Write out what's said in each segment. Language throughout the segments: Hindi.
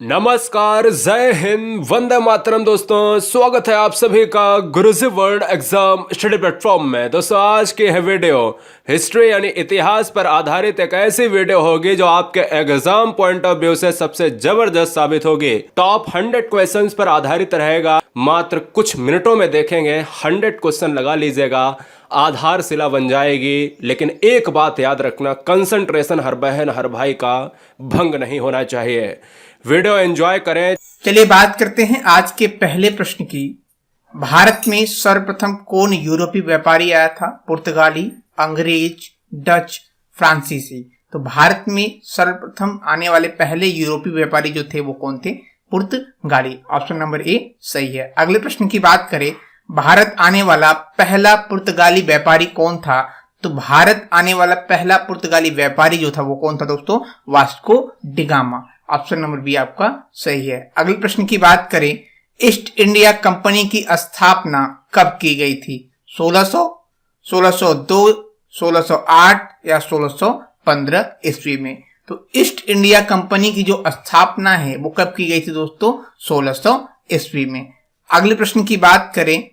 नमस्कार, जय हिंद, वंदे मातरम। दोस्तों, स्वागत है आप सभी का गुरुजी वर्ल्ड एग्जाम स्टडी प्लेटफॉर्म में। दोस्तों, आज की है वीडियो हिस्ट्री यानी इतिहास पर आधारित एक ऐसी वीडियो होगी जो आपके एग्जाम पॉइंट ऑफ व्यू से सबसे जबरदस्त साबित होगी। टॉप 100 क्वेश्चंस पर आधारित रहेगा। मात्र कुछ मिनटों में देखेंगे, 100 क्वेश्चन लगा लीजिएगा, आधारशिला बन जाएगी। लेकिन एक बात याद रखना, कंसंट्रेशन हर बहन हर भाई का भंग नहीं होना चाहिए। वीडियो एंजॉय करें। चलिए बात करते हैं आज के पहले प्रश्न की। भारत में सर्वप्रथम कौन यूरोपीय व्यापारी आया था? पुर्तगाली, अंग्रेज, डच, फ्रांसीसी। तो भारत में सर्वप्रथम आने वाले पहले यूरोपीय व्यापारी जो थे वो कौन थे? पुर्तगाली। ऑप्शन नंबर ए सही है। अगले प्रश्न की बात करें, भारत आने वाला पहला पुर्तगाली व्यापारी कौन था? तो भारत आने वाला पहला पुर्तगाली व्यापारी जो था वो कौन था दोस्तों? Vasco da Gama. Option number B आपका सही है। अगले प्रश्न की बात करें, ईस्ट इंडिया कंपनी की स्थापना कब की गई थी? 1600, 1602, 1608 या 1615 ईस्वी में? तो ईस्ट इंडिया कंपनी की जो स्थापना है वो कब की गई थी दोस्तों? 1600 ईस्वी में। अगले प्रश्न की बात करें,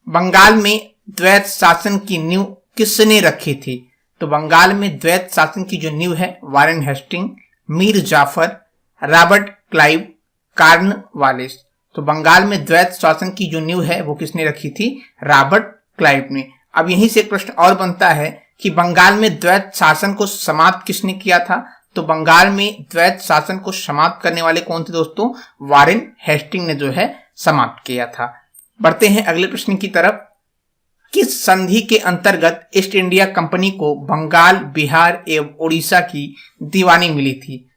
बंगाल में द्वैत शासन की नींव किसने रखी थी? तो बंगाल में द्वैत शासन की जो नींव है, Warren Hastings, Mir Jafar, Robert Clive, Cornwallis. तो बंगाल में द्वैत शासन की जो नींव है वो किसने रखी थी? रॉबर्ट क्लाइव ने। अब यहीं से एक प्रश्न और बनता है कि बंगाल में द्वैत शासन को समाप्त किसने किया था? तो बंगाल में द्वैत शासन को समाप्त करने वाले कौन थे दोस्तों? वारेन हेस्टिंग ने जो है समाप्त किया था। बढ़ते हैं अगले प्रश्न की तरफ। किस संधि के अंतर्गत ईस्ट इंडिया कंपनी को बंगाल, बिहार एवं उड़ीसा की दीवानी मिली थी?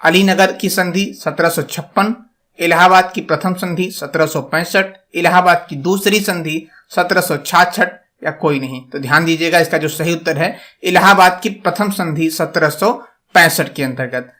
अलीनगर की संधि 1756, इलाहाबाद की प्रथम संधि 1765, इलाहाबाद की दूसरी संधि 1766 या कोई नहीं? तो ध्यान दीजिएगा, इसका जो सही उत्तर है इलाहाबाद की प्रथम संधि 1765 के अंतर्गत।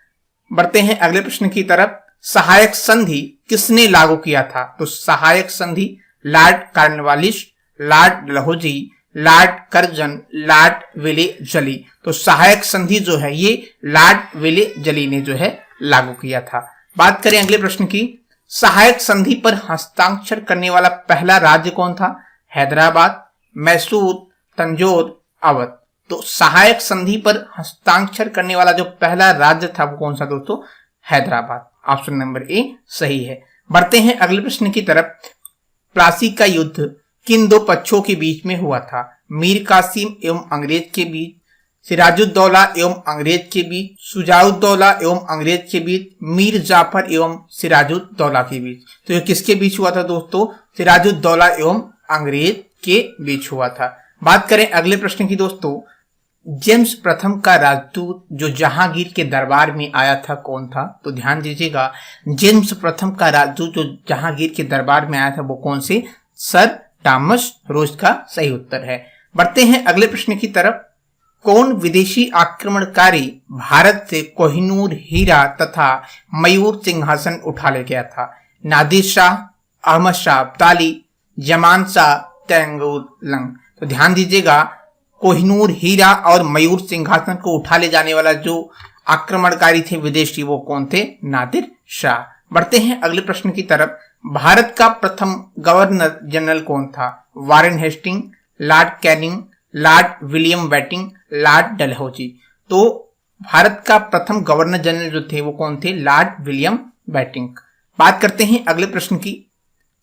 बढ़ते हैं अगले प्रश्न की तरफ। सहायक संधि किसने लागू किया था? तो सहायक संधि lord Cornwallis, lord Dalhousie, lord Curzon, lord Wellesley. तो सहायक संधि जो है ये लॉर्ड विले-जली ने जो है लागू किया था। बात करें अगले प्रश्न की, सहायक संधि पर हस्ताक्षर करने वाला पहला राज्य कौन था? हैदराबाद, मैसूर, तंजौर, अवध। तो सहायक संधि पर हस्ताक्षर करने वाला जो पहला राज्य था वो कौन सा दोस्तों? हैदराबाद। ऑप्शन नंबर ए सही है। बढ़ते हैं अगले प्रश्न की तरफ। प्लासी का युद्ध किन दो पक्षों के बीच में हुआ था? मीर कासिम एवं अंग्रेज के बीच, सिराजुद्दौला एवं अंग्रेज के बीच, शुजाउद्दौला एवं अंग्रेज के बीच, मीर जाफर एवं सिराजुद्दौला के बीच। तो ये किसके बीच हुआ था दोस्तों? सिराजुद्दौला एवं अंग्रेज के बीच हुआ था। बात करें अगले प्रश्न की दोस्तों, जेम्स प्रथम का राजदूत जो जहांगीर के दरबार में आया था कौन था? तो ध्यान दीजिएगा, जेम्स प्रथम का राजदूत जो जहांगीर के दरबार में आया था वो कौन से? सर थॉमस रोज का सही उत्तर है। बढ़ते हैं अगले प्रश्न की तरफ। कौन विदेशी आक्रमणकारी भारत से कोहिनूर हीरा तथा मयूर सिंहासन उठा ले गया था? नादिर शाह, अहमद शाह अब्दाली, जमान शाह, तैमूर-लंग। तो ध्यान दीजिएगा, कोहिनूर हीरा और मयूर सिंहासन को उठा ले जाने वाला जो आक्रमणकारी थे विदेशी वो कौन थे? नादिर शाह। बढ़ते हैं अगले प्रश्न की तरफ। भारत का प्रथम गवर्नर जनरल कौन था? Warren Hastings, Lord Canning, Lord William Bentinck, Lord Dalhousie. तो भारत का प्रथम गवर्नर जनरल जो थे वो कौन थे? Lord William Bentinck. बात करते हैं अगले प्रश्न की।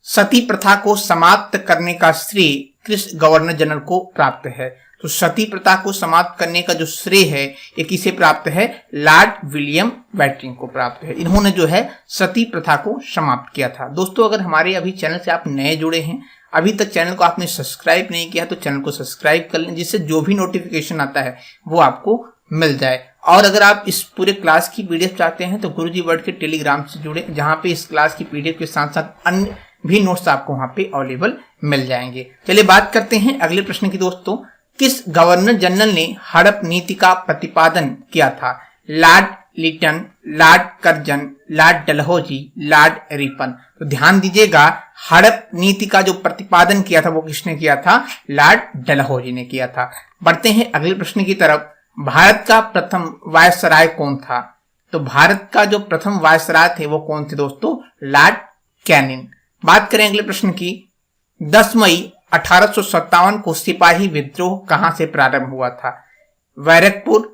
सती प्रथा को समाप्त करने का श्रेय किस गवर्नर जनरल को प्राप्त है? तो सती प्रथा को समाप्त करने का जो श्रेय है ये किसे प्राप्त है? लॉर्ड विलियम बेटिंग को प्राप्त है। इन्होंने जो है सती प्रथा को समाप्त किया था। दोस्तों, अगर हमारे अभी चैनल से आप नए जुड़े हैं, अभी तक चैनल को आपने सब्सक्राइब नहीं किया तो चैनल को सब्सक्राइब कर लें, जिससे जो भी नोटिफिकेशन आता है वो आपको मिल जाए। और अगर आप इस पूरे क्लास की पीडीएफ चाहते हैं तो गुरुजी वर्ल्ड के टेलीग्राम से जुड़े, जहां पे इस क्लास की पीडीएफ के साथ साथ अन्य भी नोट्स आपको वहां पे अवेलेबल मिल जाएंगे। चलिए बात करते हैं अगले प्रश्न की दोस्तों। किस गवर्नर जनरल ने हड़प नीति का प्रतिपादन किया था? Lord Lytton, Lord Curzon, Lord Dalhousie, Lord Ripon. तो ध्यान दीजिएगा, हड़प नीति का जो प्रतिपादन किया था वो किसने किया था? लॉर्ड डलहौजी ने किया था। बढ़ते हैं अगले प्रश्न की तरफ। भारत का प्रथम वायसराय कौन था? तो भारत का जो प्रथम वायसराय थे वो कौन थे दोस्तों? Lord Canning. बात करें अगले प्रश्न की, 10 मई 1857 को सिपाही विद्रोह कहां से प्रारंभ हुआ था? बैरकपुर,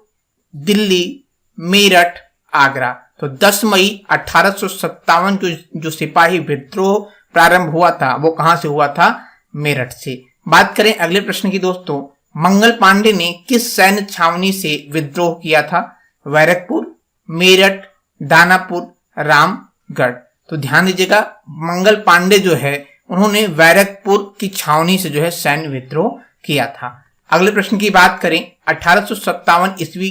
दिल्ली, मेरठ, आगरा। तो 10 मई 1857 जो सिपाही विद्रोह प्रारंभ हुआ था वो कहां से हुआ था? मेरठ से। बात करें अगले प्रश्न की दोस्तों, मंगल पांडे ने किस सैन्य छावनी से विद्रोह किया था? बैरकपुर, मेरठ, दानापुर, रामगढ़। तो ध्यान दीजिएगा, मंगल पांडे जो है उन्होंने बैरकपुर की छावनी से जो है सैन्य विद्रोह किया था। अगले प्रश्न की बात करें, 1857 ईस्वी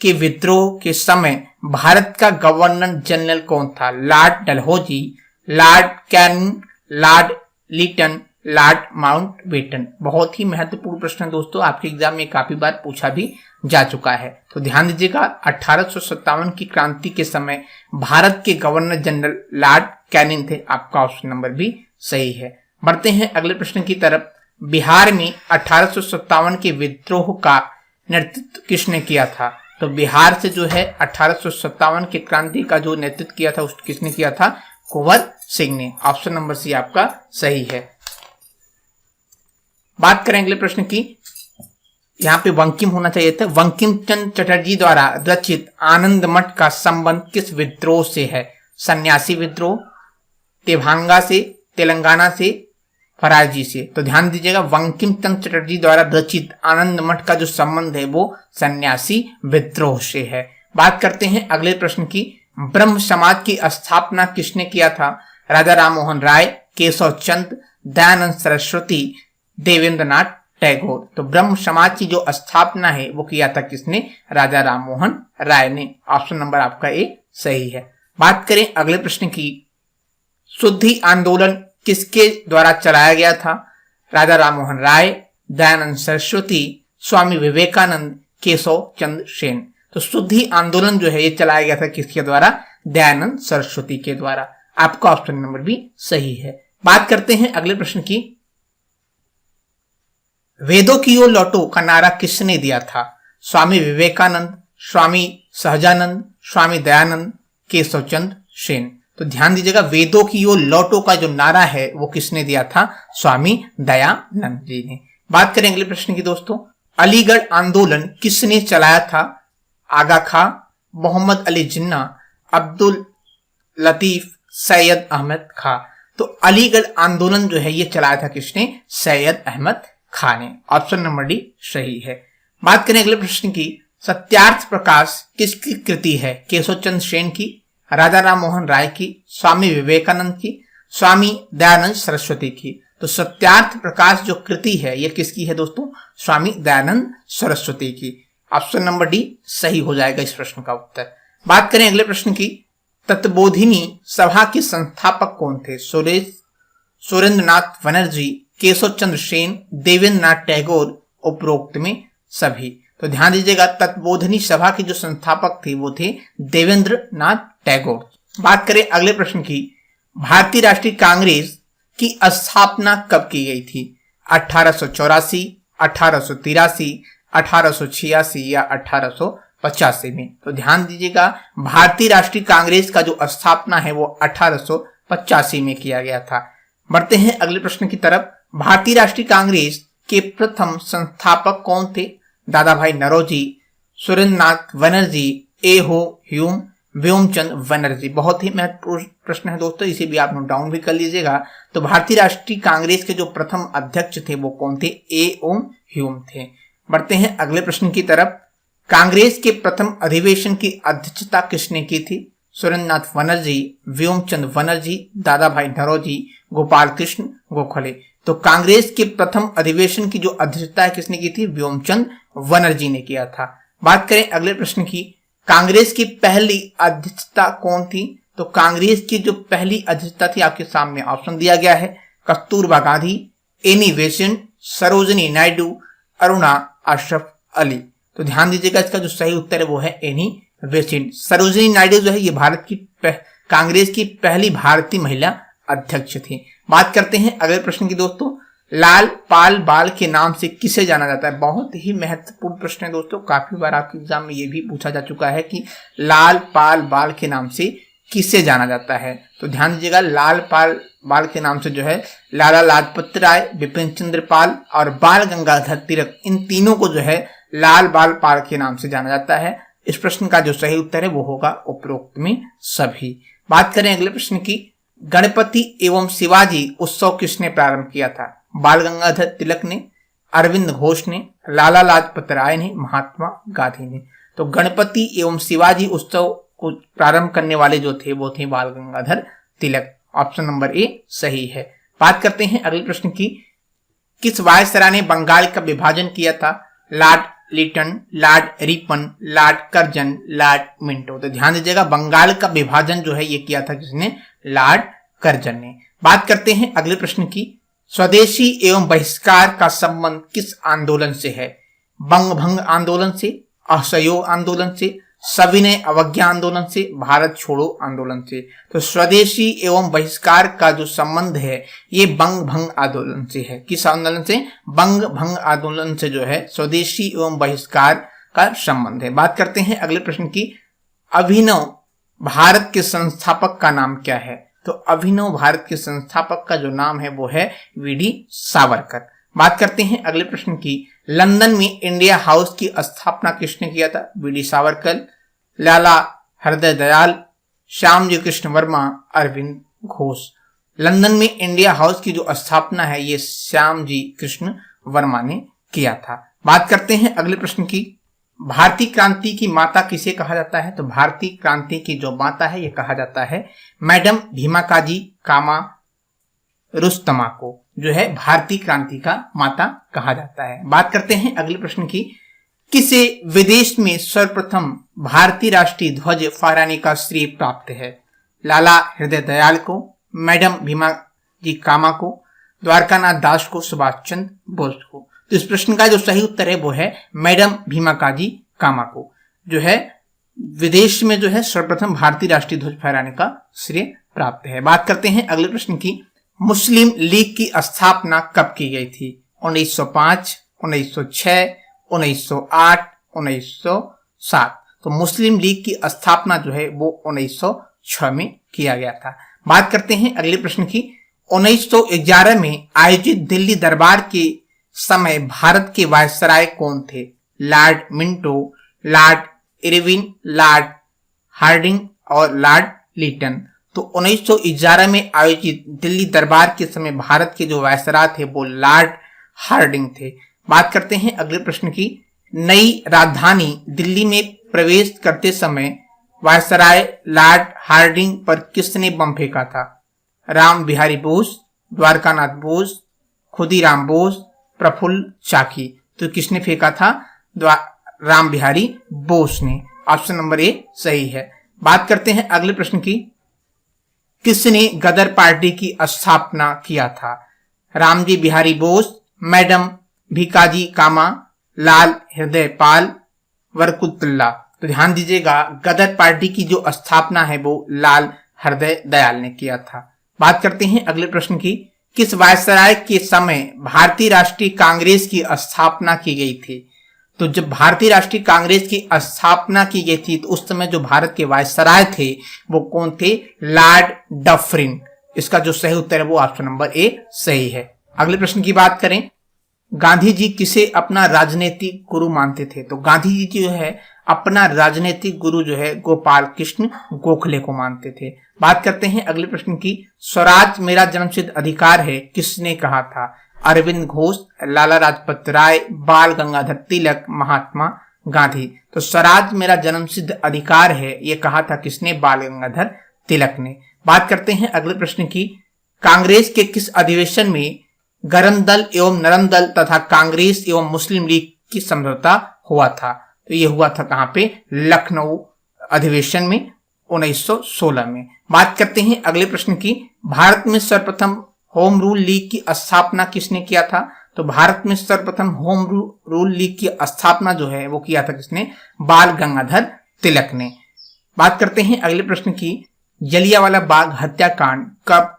के विद्रोह के समय भारत का गवर्नर जनरल कौन था? Lord Dalhousie, Lord Canning, Lord Lytton, Lord Mountbatten. बहुत ही महत्वपूर्ण प्रश्न है दोस्तों, आपके एग्जाम में काफी बार पूछा भी जा चुका है। तो ध्यान दीजिएगा, 1857 की क्रांति के समय भारत के गवर्नर जनरल लॉर्ड कैनिंग थे। आपका ऑप्शन नंबर भी सही है। बढ़ते हैं अगले प्रश्न की तरफ। बिहार में 1857 के विद्रोह का नेतृत्व किसने किया था? तो बिहार से जो है 1857 के क्रांति का जो नेतृत्व किया था उसको किसने किया था? कुंवर सिंह ने। ऑप्शन नंबर सी आपका सही है। बात करें अगले प्रश्न की, यहाँ पे बंकिम होना चाहिए था। बंकिम चंद्र चटर्जी द्वारा रचित आनंद मठ का संबंध किस विद्रोह से है? सन्यासी विद्रोह, तेभांगा से, तेलंगाना से, फराजी से। तो ध्यान दीजिएगा, बंकिम चंद्र चटर्जी द्वारा रचित आनंद मठ का जो संबंध है वो सन्यासी विद्रोह से है। बात करते हैं अगले प्रश्न की, ब्रह्म समाज की स्थापना किसने किया था? राजा राममोहन राय, केशव चंद्र, दयानंद सरस्वती, देवेंद्रनाथ टैगोर। तो ब्रह्म समाज की जो स्थापना है वो किया था किसने? राजा राममोहन राय ने। ऑप्शन नंबर आपका ए सही है। बात करें अगले प्रश्न की, शुद्धि आंदोलन किसके द्वारा चलाया गया था? राजा राममोहन राय, दयानंद सरस्वती, स्वामी विवेकानंद, केशव चंद्र सेन। तो शुद्धि आंदोलन जो है ये चलाया गया था किसके द्वारा? दयानंद सरस्वती के द्वारा। आपका ऑप्शन नंबर भी सही है। बात करते हैं अगले प्रश्न की, वेदों की ओर लौटो का नारा किसने दिया था? स्वामी विवेकानंद, स्वामी सहजानंद, स्वामी दयानंद, केशव चंद्र सेन। तो ध्यान दीजिएगा, वेदों की ओर लौटो का जो नारा है वो किसने दिया था? स्वामी दयानंद जी ने। बात करें अगले प्रश्न की दोस्तों, अलीगढ़ आंदोलन किसने चलाया था? आगा खां, मोहम्मद अली जिन्ना, अब्दुल लतीफ, सैयद अहमद खां। तो अलीगढ़ आंदोलन जो है ये चलाया था किसने? सैयद अहमद खां ने। ऑप्शन नंबर डी सही है। बात करें अगले प्रश्न की, सत्यार्थ प्रकाश किसकी कृति है? केशव चंद्र सेन की, राजा राममोहन राय की, स्वामी विवेकानंद की, स्वामी दयानंद सरस्वती की। तो सत्यार्थ प्रकाश जो कृति है ये किसकी है दोस्तों? स्वामी दयानंद सरस्वती की। ऑप्शन नंबर डी सही हो जाएगा इस प्रश्न का उत्तर। बात करें अगले प्रश्न की, तत्बोधिनी सभा के संस्थापक कौन थे? सुरेंद्रनाथ बनर्जी, केशव चंद्र सेन, देवेंद्रनाथ टैगोर, उपरोक्त में सभी। तो ध्यान दीजिएगा, तत्बोधिनी सभा के जो संस्थापक थे वो थे देवेंद्रनाथ टैगोर। बात करें अगले प्रश्न की, भारतीय राष्ट्रीय कांग्रेस की स्थापना कब की गई थी? 1884, 1883, 1886 या 1885 में। तो ध्यान दीजिएगा, भारतीय राष्ट्रीय कांग्रेस का जो स्थापना है वो 1885 में किया गया था। बढ़ते हैं अगले प्रश्न की तरफ, भारतीय राष्ट्रीय कांग्रेस के प्रथम संस्थापक कौन थे? दादा भाई नौरोजी, सुरेंद्रनाथ बनर्जी, एहो ह्यूम, व्योमचंद बनर्जी। बहुत ही महत्वपूर्ण प्रश्न है दोस्तों, इसे भी आप नोट डाउन भी कर लीजिएगा। तो भारतीय राष्ट्रीय कांग्रेस के जो प्रथम अध्यक्ष थे वो कौन थे? एओ ह्यूम थे। बढ़ते हैं अगले प्रश्न की तरफ, कांग्रेस के प्रथम अधिवेशन की अध्यक्षता किसने की थी? सुरेंद्रनाथ बनर्जी, व्योमचंद बनर्जी, दादा भाई नौरोजी, गोपाल कृष्ण गोखले। तो कांग्रेस के प्रथम अधिवेशन की जो अध्यक्षता है किसने की थी? व्योमचंद बनर्जी ने किया था। बात करें अगले प्रश्न की, कांग्रेस की पहली अध्यक्षता कौन थी? तो कांग्रेस की जो पहली अध्यक्षता थी आपके सामने ऑप्शन दिया गया है, कस्तूरबा गांधी, एनी बेसेंट, सरोजिनी नायडू, अरुणा अशरफ अली। तो ध्यान दीजिएगा, इसका जो सही उत्तर है वो है एनी बेसेंट। सरोजिनी नायडू जो है ये भारत की कांग्रेस की पहली भारतीय महिला अध्यक्ष थी। बात करते हैं अगले प्रश्न की दोस्तों, लाल पाल बाल के नाम से किसे जाना जाता है? बहुत ही महत्वपूर्ण प्रश्न है दोस्तों, काफी बार आपके एग्जाम में ये भी पूछा जा चुका है कि लाल पाल बाल के नाम से किसे जाना जाता है। तो ध्यान दीजिएगा, लाल पाल बाल के नाम से जो है लाला लाजपत राय, बिपिन चंद्र पाल और बाल गंगाधर तिलक, इन तीनों को जो है लाल बाल पाल के नाम से जाना जाता है। इस प्रश्न का जो सही उत्तर है वो होगा उपरोक्त में सभी। बात करें अगले प्रश्न की, गणपति एवं शिवाजी उत्सव किसने प्रारंभ किया था? बाल गंगाधर तिलक ने, अरविंद घोष ने, लाला लाजपत राय ने, महात्मा गांधी ने। तो गणपति एवं शिवाजी उत्सव को प्रारंभ करने वाले जो थे वो थे बाल Gangadhar Tilak. Option number A सही है। बात करते हैं अगले प्रश्न की, किस वायसराय ने बंगाल का विभाजन किया था? Lord Lytton, Lord Ripon, Lord Curzon, Lord Minto. तो ध्यान दीजिएगा, बंगाल का विभाजन जो है ये किया था किसने? लॉर्ड कर्जन ने। बात करते हैं अगले प्रश्न की, स्वदेशी एवं बहिष्कार का संबंध किस आंदोलन से है? बंग भंग आंदोलन से, असहयोग आंदोलन से, सविनय अवज्ञा आंदोलन से, भारत छोड़ो आंदोलन से। तो स्वदेशी एवं बहिष्कार का जो संबंध है ये बंग भंग आंदोलन से है। किस आंदोलन से? बंग भंग आंदोलन से जो है स्वदेशी एवं बहिष्कार का संबंध है। बात करते हैं अगले प्रश्न की, अभिनव भारत के संस्थापक का नाम क्या है? तो अभिनव भारत के संस्थापक का जो नाम है वो है वी.डी. सावरकर। बात करते हैं अगले प्रश्न की, लंदन में इंडिया हाउस की स्थापना किसने किया था? वी.डी. सावरकर, लाला हृदय दयाल, श्यामजी कृष्ण वर्मा, अरविंद घोष। लंदन में इंडिया हाउस की जो स्थापना है ये श्यामजी कृष्ण वर्मा ने किया था। बात करते हैं अगले प्रश्न की, भारतीय क्रांति की माता किसे कहा जाता है? तो भारतीय क्रांति की जो माता है ये कहा जाता है मैडम भीमा काजी कामा रुस्तमा को जो है भारतीय क्रांति का माता कहा जाता है। बात करते हैं अगले प्रश्न की, किसे विदेश में सर्वप्रथम भारतीय राष्ट्रीय ध्वज फहराने का श्रेय प्राप्त है? लाला हृदय दयाल को, मैडम भीमा जी कामा को, द्वारकानाथ दास को, सुभाष चंद्र बोस को। तो इस प्रश्न का जो सही उत्तर है वो है मैडम भीमा काजी कामा को जो है विदेश में जो है सर्वप्रथम भारतीय राष्ट्रीय ध्वज फहराने का श्रेय प्राप्त है। बात करते हैं अगले प्रश्न की, मुस्लिम लीग की स्थापना कब की गई थी? 1905, 1906, 1908, 1907। तो मुस्लिम लीग की स्थापना जो है वो 1906 में किया गया था। बात करते हैं अगले प्रश्न की, 1911 में आयोजित दिल्ली दरबार के समय भारत के वायसराय कौन थे? Lord Minto, Lord Irwin, Lord Hardinge और लॉर्ड लिटन। तो 1911 में आयोजित दिल्ली दरबार के समय भारत के जो वायसराय थे वो लॉर्ड हार्डिंग थे। बात करते हैं अगले प्रश्न की, नई राजधानी दिल्ली में प्रवेश करते समय वायसराय लॉर्ड हार्डिंग पर किसने बम फेंका था? राम बिहारी बोस, द्वारकानाथ बोस, खुदीराम बोस, प्रफुल्ल चाकी। तो किसने फेंका था? राम बिहारी बोस ने। ऑप्शन नंबर ए सही है। बात करते हैं अगले प्रश्न की, किसने गदर पार्टी की स्थापना किया था? रामजी बिहारी बोस, मैडम भीकाजी कामा, लाल हृदय पाल, वरकुतुल्ला। तो ध्यान दीजिएगा, गदर पार्टी की जो स्थापना है वो लाल हृदय दयाल ने किया था। बात करते हैं अगले प्रश्न की, किस वायसराय के समय भारतीय राष्ट्रीय कांग्रेस की स्थापना की गई थी? तो जब भारतीय राष्ट्रीय कांग्रेस की स्थापना की गई थी तो उस समय जो भारत के वायसराय थे वो कौन थे? Lord Dufferin. इसका जो सही उत्तर है वो ऑप्शन नंबर ए सही है। अगले प्रश्न की बात करें, गांधी जी किसे अपना राजनीतिक गुरु मानते थे? तो गांधी जी जो है अपना राजनीतिक गुरु जो है गोपाल कृष्ण गोखले को मानते थे। बात करते हैं अगले प्रश्न की, स्वराज मेरा जन्मसिद्ध अधिकार है किसने कहा था? अरविंद घोष, लाला लाजपत राय, बाल गंगाधर तिलक, महात्मा गांधी। तो स्वराज मेरा जन्मसिद्ध अधिकार है ये कहा था किसने? बाल गंगाधर तिलक ने। बात करते हैं अगले प्रश्न की, कांग्रेस के किस अधिवेशन में गरम दल एवं नरम दल तथा कांग्रेस एवं मुस्लिम लीग की समझौता हुआ था? तो ये हुआ था कहां पे? लखनऊ अधिवेशन में 1916 में। बात करते हैं अगले प्रश्न की, भारत में सर्वप्रथम होम रूल लीग की स्थापना किसने किया था? तो भारत में सर्वप्रथम होम रूल लीग की स्थापना जो है वो किया था किसने? बाल गंगाधर तिलक ने। बात करते हैं अगले प्रश्न की, जलियांवाला बाग हत्याकांड कब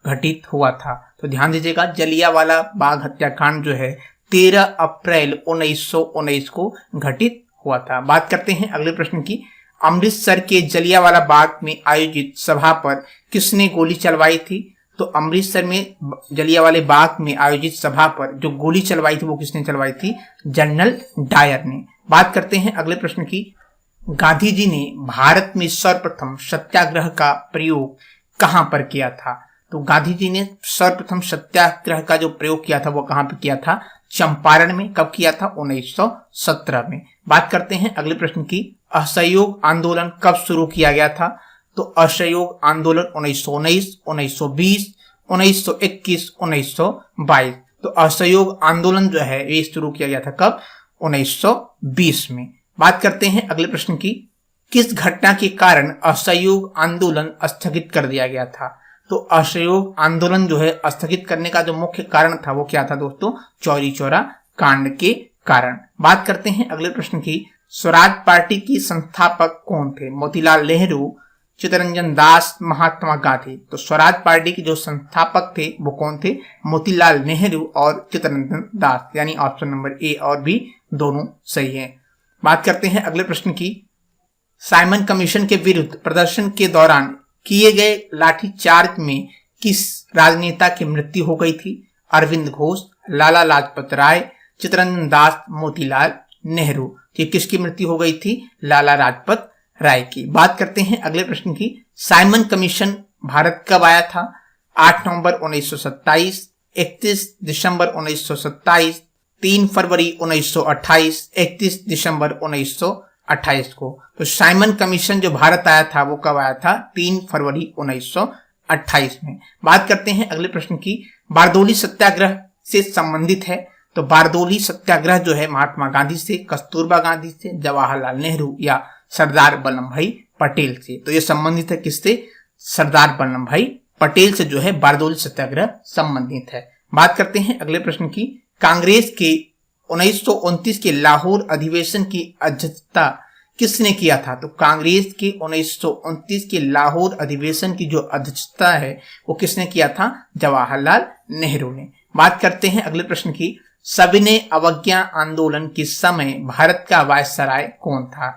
घटित हुआ था? तो ध्यान दीजिएगा, जलियांवाला बाग हत्याकांड जो है 13 अप्रैल 1919 को घटित हुआ था। बात करते हैं अगले प्रश्न की। अमृतसर के जलियांवाला बाग में आयोजित सभा पर किसने गोली चलवाई थी? तो अमृतसर में जलियांवाले बाग में आयोजित सभा पर जो गोली चलवाई थी वो किसने चलवाई थी? जनरल डायर ने। बात करते हैं अगले प्रश्न की। गांधी जी ने भारत में सर्वप्रथम सत्याग्रह का प्रयोग कहां पर किया था? तो गांधी जी ने सर्वप्रथम सत्याग्रह का जो प्रयोग किया था वो कहां पर किया था? चंपारण में। कब किया था? 1917 में। बात करते हैं अगले प्रश्न की। असहयोग आंदोलन कब शुरू किया गया था? तो असहयोग आंदोलन 1919, 1920, 1921, 1922। तो असहयोग आंदोलन जो है ये शुरू किया गया था कब? 1920 में। बात करते हैं अगले प्रश्न की। किस घटना के कारण असहयोग आंदोलन स्थगित कर दिया गया था? तो असहयोग आंदोलन जो है स्थगित करने का जो मुख्य कारण था वो क्या था दोस्तों? चौरी चौरा कांड के कारण। बात करते हैं अगले प्रश्न की। स्वराज पार्टी की संस्थापक कौन थे? मोतीलाल नेहरू, चित्तरंजन दास, महात्मा गांधी। तो स्वराज पार्टी के जो संस्थापक थे वो कौन थे? मोतीलाल नेहरू और चित्तरंजन दास, यानी ऑप्शन नंबर ए और बी दोनों सही है। बात करते हैं अगले प्रश्न की। साइमन कमीशन के विरुद्ध प्रदर्शन के दौरान किए गए लाठीचार्ज में किस राजनेता की मृत्यु हो गई थी? अरविंद घोष, लाला लाजपत राय, चित्तरंजन दास, मोतीलाल नेहरू। ये किसकी मृत्यु हो गई थी? लाला लाजपत राय की। बात करते हैं अगले प्रश्न की। साइमन कमीशन भारत कब आया था? 8 नवंबर 1927, 31 दिसंबर 1927, 3 फरवरी 1928, 31 दिसंबर 1928 को। तो साइमन कमीशन जो भारत आया था वो कब आया था? 3 फरवरी 1928 में। बात करते हैं अगले प्रश्न की। बारदोली सत्याग्रह से संबंधित है। तो बारदोली सत्याग्रह जो है महात्मा गांधी से, कस्तूरबा गांधी से, जवाहरलाल नेहरू या सरदार वल्लभ भाई पटेल से। तो ये संबंधित है किससे? सरदार वल्लभ भाई पटेल से जो है बारदोली सत्याग्रह संबंधित है। बात करते हैं अगले प्रश्न की। कांग्रेस के 1929 के लाहौर अधिवेशन की अध्यक्षता किसने किया था? तो कांग्रेस के 1929 के लाहौर अधिवेशन की जो अध्यक्षता है वो किसने किया था? जवाहरलाल नेहरू ने। बात करते हैं अगले प्रश्न की। सविनय अवज्ञा आंदोलन के समय भारत का वायसराय कौन था?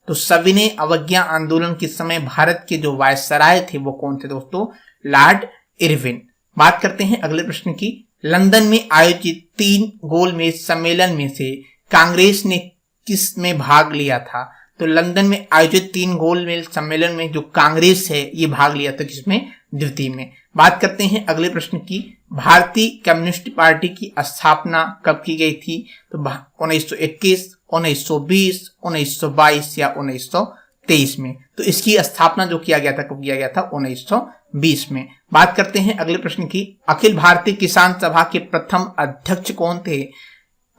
तो सविनय अवज्ञा आंदोलन के समय भारत के जो वायसराय थे वो कौन थे दोस्तों? Lord Irwin. बात करते हैं अगले प्रश्न की। लंदन में आयोजित 3 गोलमेज सम्मेलन में से कांग्रेस ने किस में भाग लिया था? तो लंदन में आयोजित 3 गोलमेज सम्मेलन में जो कांग्रेस है ये भाग लिया था किसमें? द्वितीय में। बात करते हैं अगले प्रश्न की। भारतीय कम्युनिस्ट पार्टी की स्थापना कब की गई थी? तो 1921, 1920, 1922 या 1923 में। तो इसकी स्थापना जो किया गया था कब किया गया था? 1920 में। बात करते हैं अगले प्रश्न की। अखिल भारतीय किसान सभा के प्रथम अध्यक्ष कौन थे?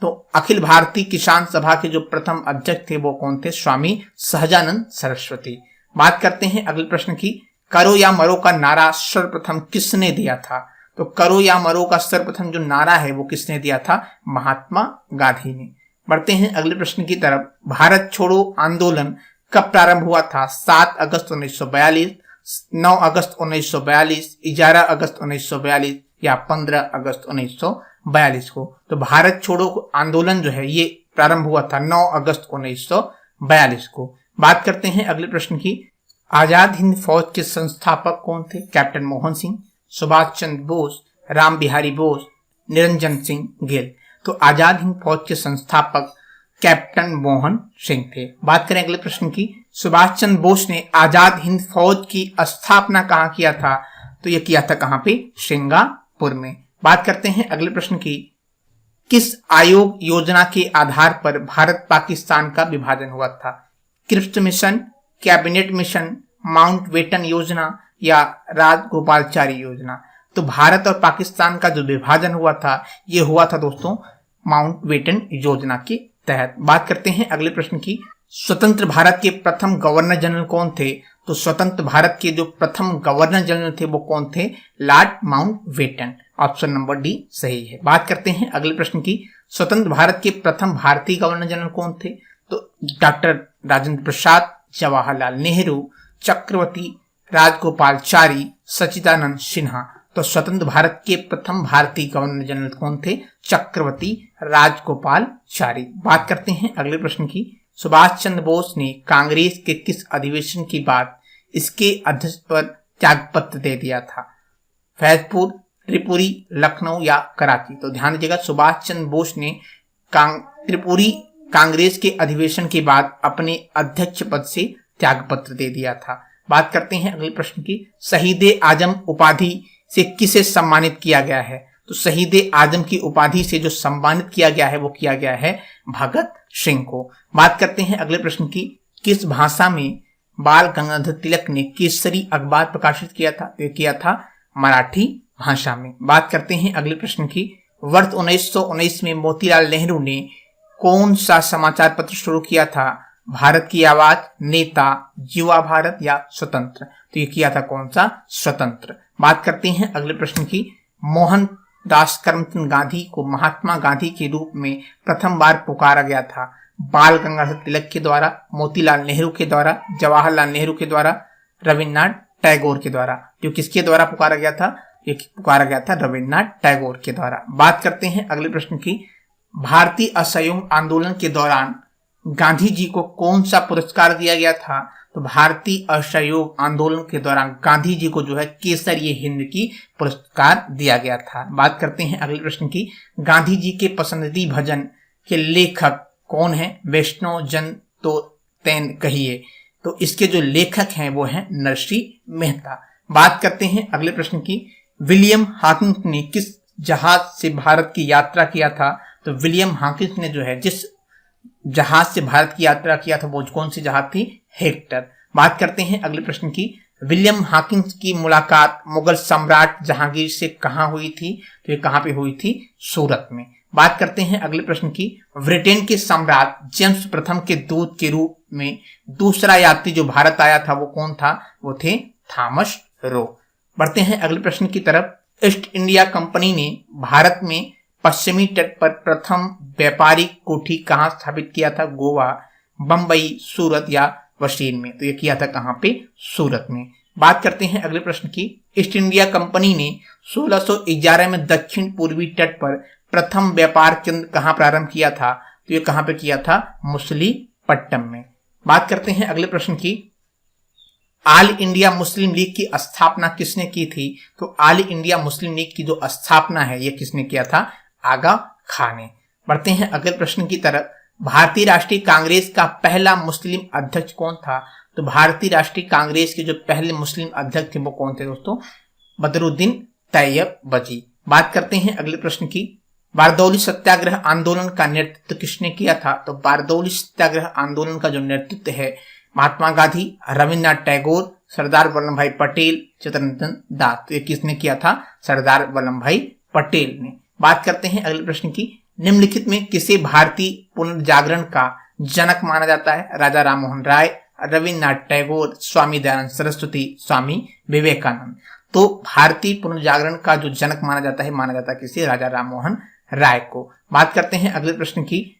तो अखिल भारतीय किसान सभा के जो प्रथम अध्यक्ष थे वो कौन थे? स्वामी सहजानंद सरस्वती। बात करते हैं अगले प्रश्न की। करो या मरो का नारा सर्वप्रथम किसने दिया था? तो करो या मरो का सर्वप्रथम जो नारा है वो किसने दिया था? महात्मा गांधी ने। बढ़ते हैं अगले प्रश्न की तरफ। भारत छोड़ो आंदोलन कब प्रारंभ हुआ था? 7 अगस्त 1942, 9 अगस्त 1942, 11 अगस्त 1942 या 15 अगस्त 1942 को। तो भारत छोड़ो आंदोलन जो है ये प्रारंभ हुआ था 9 अगस्त 1942 को। बात करते हैं अगले प्रश्न की। आजाद हिंद फौज के संस्थापक कौन थे? कैप्टन मोहन सिंह, सुभाष चंद्र बोस, राम बिहारी बोस, निरंजन सिंह गिल। तो आजाद हिंद फौज के संस्थापक कैप्टन मोहन सिंह थे। बात करें अगले प्रश्न की। सुभाष चंद्र बोस ने आजाद हिंद फौज की स्थापना कहाँ किया था? तो यह किया था कहाँ पे? सिंगापुर में। बात करते हैं अगले प्रश्न की। किस आयोग योजना के आधार पर भारत पाकिस्तान का विभाजन हुआ था? Cripps mission, cabinet mission, Mountbatten योजना या राजगोपालचारी योजना। तो भारत और पाकिस्तान का जो विभाजन हुआ था ये हुआ था दोस्तों माउंटबेटन योजना के तहत। बात करते हैं अगले प्रश्न की। स्वतंत्र भारत के प्रथम गवर्नर जनरल कौन थे? तो स्वतंत्र भारत के जो प्रथम गवर्नर जनरल थे वो कौन थे? Lord Mountbatten. Option number D सही है। बात करते हैं अगले प्रश्न की। स्वतंत्र भारत के प्रथम भारतीय गवर्नर जनरल कौन थे? तो डॉक्टर राजेंद्र प्रसाद, जवाहरलाल नेहरू, चक्रवर्ती राजगोपालचारी, सच्चिदानंद सिन्हा। तो स्वतंत्र भारत के प्रथम भारतीय गवर्नर जनरल कौन थे? चक्रवर्ती राजगोपालचारी। बात करते हैं अगले प्रश्न की। सुभाष चंद्र बोस ने कांग्रेस के किस अधिवेशन के बाद इसके अध्यक्ष पर त्यागपत्र दे दिया था? फैजपुर, त्रिपुरी, लखनऊ या कराची? तो ध्यान दीजिएगा, सुभाष चंद्र बोस ने त्रिपुरी कांग्रेस के अधिवेशन के बाद अपने अध्यक्ष पद से त्यागपत्र दे दिया था। बात करते हैं अगले प्रश्न की। शहीद आजम उपाधि से किसे सम्मानित किया गया है? तो शहीद आजम की उपाधि से जो सम्मानित किया गया है वो किया गया है भगत सिंह को। बात करते हैं अगले प्रश्न की। किस भाषा में बाल गंगाधर तिलक ने केसरी अखबार प्रकाशित किया था? तो किया था मराठी भाषा में। बात करते हैं अगले प्रश्न की। वर्ष 1919 में मोतीलाल नेहरू ने कौन सा समाचार पत्र शुरू किया था? भारत की आवाज, नेता, युवा भारत या स्वतंत्र? तो ये किया था कौन सा? स्वतंत्र। बात करते हैं अगले प्रश्न की। मोहनदास करमचंद गांधी को महात्मा गांधी के रूप में प्रथम बार पुकारा गया था? बाल गंगाधर तिलक के द्वारा, मोतीलाल नेहरू के द्वारा, जवाहरलाल नेहरू के द्वारा, रविन्द्रनाथ टैगोर के द्वारा? जो किसके द्वारा पुकारा गया था? ये पुकारा गया था रविन्द्रनाथ टैगोर के द्वारा। बात करते हैं अगले प्रश्न की। भारतीय असहयोग आंदोलन के दौरान गांधी जी को कौन सा पुरस्कार दिया गया था? तो भारतीय असहयोग आंदोलन के दौरान गांधी जी को जो है केसरी हिंद की पुरस्कार दिया गया था। बात करते हैं अगले प्रश्न की। गांधी जी के पसंदीदा भजन के लेखक कौन है? वैष्णव जन तो तैन कहिए? तो इसके जो लेखक हैं वो हैं नरसिंह मेहता। बात करते हैं अगले प्रश्न की। विलियम हॉकिंस ने किस जहाज से भारत की यात्रा किया था? तो विलियम हॉकिंस ने जो है जिस जहाज से भारत की यात्रा किया था वो कौन सी जहाज थी? हेक्टर। बात करते हैं अगले प्रश्न की। विलियम हॉकिंस की मुलाकात मुगल सम्राट जहांगीर से कहां हुई थी? तो ये कहां पे हुई थी? सूरत में। बात करते हैं अगले प्रश्न की। ब्रिटेन के सम्राट जेम्स प्रथम के दूत के रूप में दूसरा यात्री जो भारत आया था वो कौन था? वो थे थॉमस रो। बढ़ते हैं अगले प्रश्न की तरफ। ईस्ट इंडिया कंपनी ने भारत में पश्चिमी तट पर प्रथम व्यापारिक कोठी कहां स्थापित किया था? गोवा, बंबई, सूरत या वसीर में? तो ये किया था कहां पे? सूरत में। बात करते हैं अगले प्रश्न की। ईस्ट इंडिया कंपनी ने 1611 में दक्षिण पूर्वी तट पर प्रथम व्यापार केंद्र कहां प्रारंभ किया था? तो ये कहां पे किया था? मछलीपट्टनम में। बात करते हैं अगले प्रश्न की। ऑल इंडिया मुस्लिम लीग की स्थापना किसने की थी? तो ऑल इंडिया मुस्लिम लीग की जो स्थापना है ये किसने किया था? आगा खान ने। बढ़ते हैं अगले प्रश्न की तरफ। भारतीय राष्ट्रीय कांग्रेस का पहला मुस्लिम अध्यक्ष कौन था? तो भारतीय राष्ट्रीय कांग्रेस के जो पहले मुस्लिम अध्यक्ष थे वो कौन थे दोस्तों? बदरुद्दीन तैयबजी। बात करते हैं अगले प्रश्न की। बारदौली सत्याग्रह आंदोलन का नेतृत्व किसने किया था? तो बारदौली सत्याग्रह आंदोलन का जो नेतृत्व है महात्मा गांधी, रविन्द्रनाथ टैगोर, सरदार वल्लभ भाई पटेल, चित्तरंजन दास। तो ये किसने किया था? सरदार वल्लभ भाई पटेल ने। बात करते हैं अगले प्रश्न की। निम्नलिखित में किसे भारतीय पुनर्जागरण का जनक माना जाता है? राजा राममोहन राय, रविन्द्रनाथ टैगोर, स्वामी दयानंद सरस्वती, स्वामी विवेकानंद। तो भारतीय पुनर्जागरण का जो जनक माना जाता है किसे? राजा राममोहन राय को। बात करते हैं अगले प्रश्न की।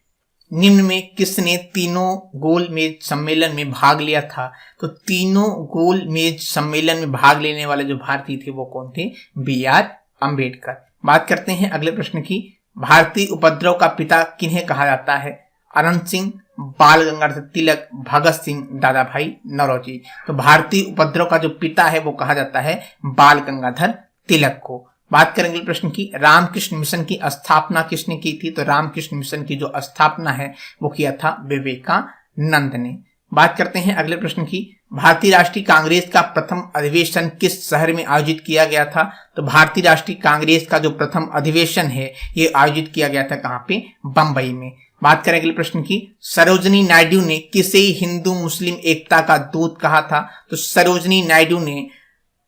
निम्न में किसने तीनों गोल मेज सम्मेलन में भाग लिया था? तो तीनों गोल मेज सम्मेलन में भाग लेने वाले जो भारतीय थे वो कौन थे? B.R. अम्बेडकर। बात करते हैं अगले प्रश्न की। भारतीय उपद्रव का पिता किन्हें कहा जाता है? अनंत सिंह, बाल गंगाधर तिलक, भगत सिंह, दादा भाई नौरोजी। तो भारतीय उपद्रव का जो पिता है वो कहा जाता है बाल गंगाधर तिलक को। बात करेंगे प्रश्न की। रामकृष्ण मिशन की स्थापना किसने की थी? तो रामकृष्ण मिशन की जो स्थापना है वो किया था विवेकानंद ने। बात करते हैं अगले प्रश्न की। भारतीय राष्ट्रीय कांग्रेस का प्रथम अधिवेशन किस शहर में आयोजित किया गया था? तो भारतीय राष्ट्रीय कांग्रेस का जो प्रथम अधिवेशन है ये आयोजित किया गया था कहां पे? बंबई में। बात करें अगले प्रश्न की। सरोजिनी नायडू ने किसे हिंदू मुस्लिम एकता का दूत कहा था? तो सरोजिनी नायडू ने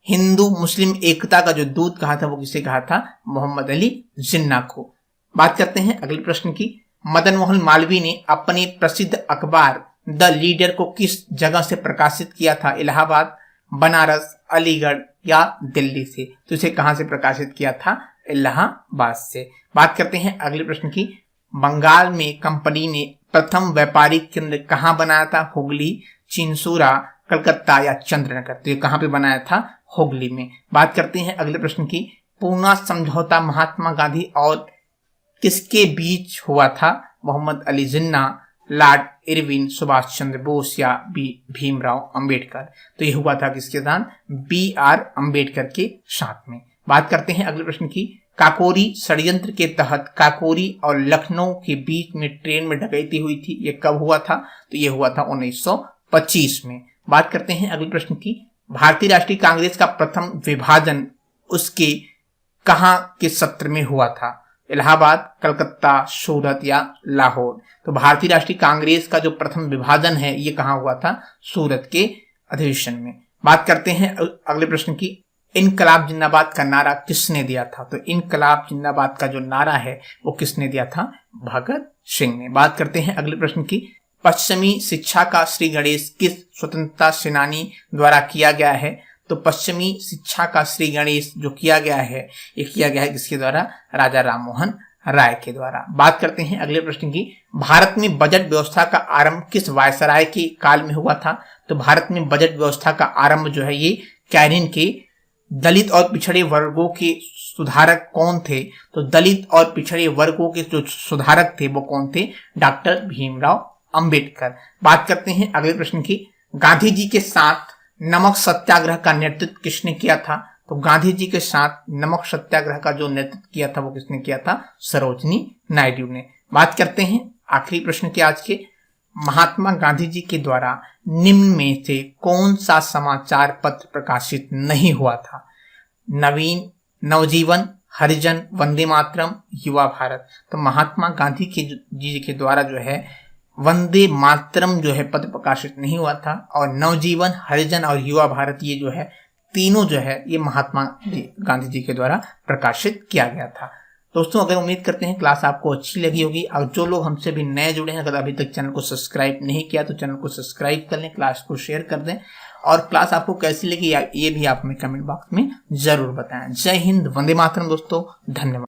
हिंदू मुस्लिम एकता का जो दूत कहा था वो किसे कहा था? मोहम्मद अली जिन्ना को। बात करते हैं अगले प्रश्न की। मदन मोहन मालवीय ने अपने प्रसिद्ध अखबार द लीडर को किस जगह से प्रकाशित किया था? इलाहाबाद, बनारस, अलीगढ़ या दिल्ली से? तो इसे कहां से प्रकाशित किया था? इलाहाबाद से। बात करते हैं अगले प्रश्न की। बंगाल में कंपनी ने प्रथम व्यापारिक केंद्र कहां बनाया था? हुगली, चिंसुरा, कलकत्ता या चंद्रनगर। तो ये कहाँ पे बनाया था? हुगली में। बात करते हैं अगले प्रश्न की। पूना समझौता महात्मा गांधी और किसके बीच हुआ था? मोहम्मद अली जिन्ना, लॉर्ड इरविन, सुभाष चंद्र बोस या भीमराव अंबेडकर। तो ये हुआ था किसके साथ? BR अंबेडकर के साथ में। बात करते हैं अगले प्रश्न की। काकोरी षड्यंत्र के तहत काकोरी और लखनऊ के बीच में ट्रेन में डकैती हुई थी, ये कब हुआ था? तो ये हुआ था 1925 में। बात करते हैं अगले प्रश्न की। भारतीय राष्ट्रीय कांग्रेस का प्रथम विभाजन उसके कहाँ के सत्र में हुआ था? इलाहाबाद, कलकत्ता, सूरत या लाहौर। तो भारतीय राष्ट्रीय कांग्रेस का जो प्रथम विभाजन है ये कहाँ हुआ था? सूरत के अधिवेशन में। बात करते हैं अगले प्रश्न की। इनकलाब जिंदाबाद का नारा किसने दिया था? तो इनकलाब जिंदाबाद का जो नारा है वो किसने दिया था? भगत सिंह ने। बात करते हैं अगले प्रश्न की। पश्चिमी शिक्षा का श्री गणेश किस स्वतंत्रता सेनानी द्वारा किया गया है? तो पश्चिमी शिक्षा का श्री गणेश जो किया गया है ये किया गया है किसके द्वारा? राजा राममोहन राय के द्वारा। बात करते हैं अगले प्रश्न की। भारत में बजट व्यवस्था का आरंभ किस वायसराय के काल में हुआ था? तो भारत में बजट व्यवस्था का आरंभ जो है ये कैनिंग के। दलित और पिछड़े वर्गों के सुधारक कौन थे? तो दलित और पिछड़े वर्गों के जो सुधारक थे वो कौन थे? डॉक्टर भीमराव अंबेडकर। बात करते हैं अगले प्रश्न की। गांधी जी के साथ नमक सत्याग्रह का नेतृत्व किसने किया था? तो गांधी जी के साथ नमक सत्याग्रह का जो नेतृत्व किया था वो किसने किया था? सरोजनी नायडू ने। बात करते हैं आखिरी प्रश्न के आज के। महात्मा गांधी जी के द्वारा निम्न में से कौन सा समाचार पत्र प्रकाशित नहीं हुआ था? नवीन, नवजीवन, हरिजन, वंदे मातरम, युवा भारत। तो महात्मा गांधी जी के द्वारा जो है वंदे मातरम जो है पत्र प्रकाशित नहीं हुआ था, और नवजीवन, हरिजन और युवा भारत ये जो है तीनों जो है ये महात्मा गांधी जी के द्वारा प्रकाशित किया गया था। दोस्तों, अगर उम्मीद करते हैं क्लास आपको अच्छी लगी होगी, और जो लोग हमसे भी नए जुड़े हैं, अगर अभी तक चैनल को सब्सक्राइब नहीं किया तो चैनल को सब्सक्राइब कर लें, क्लास को शेयर कर दें, और क्लास आपको कैसी लगी ये भी आप हमें कमेंट बॉक्स में जरूर बताएं। जय हिंद, वंदे मातरम दोस्तों, धन्यवाद।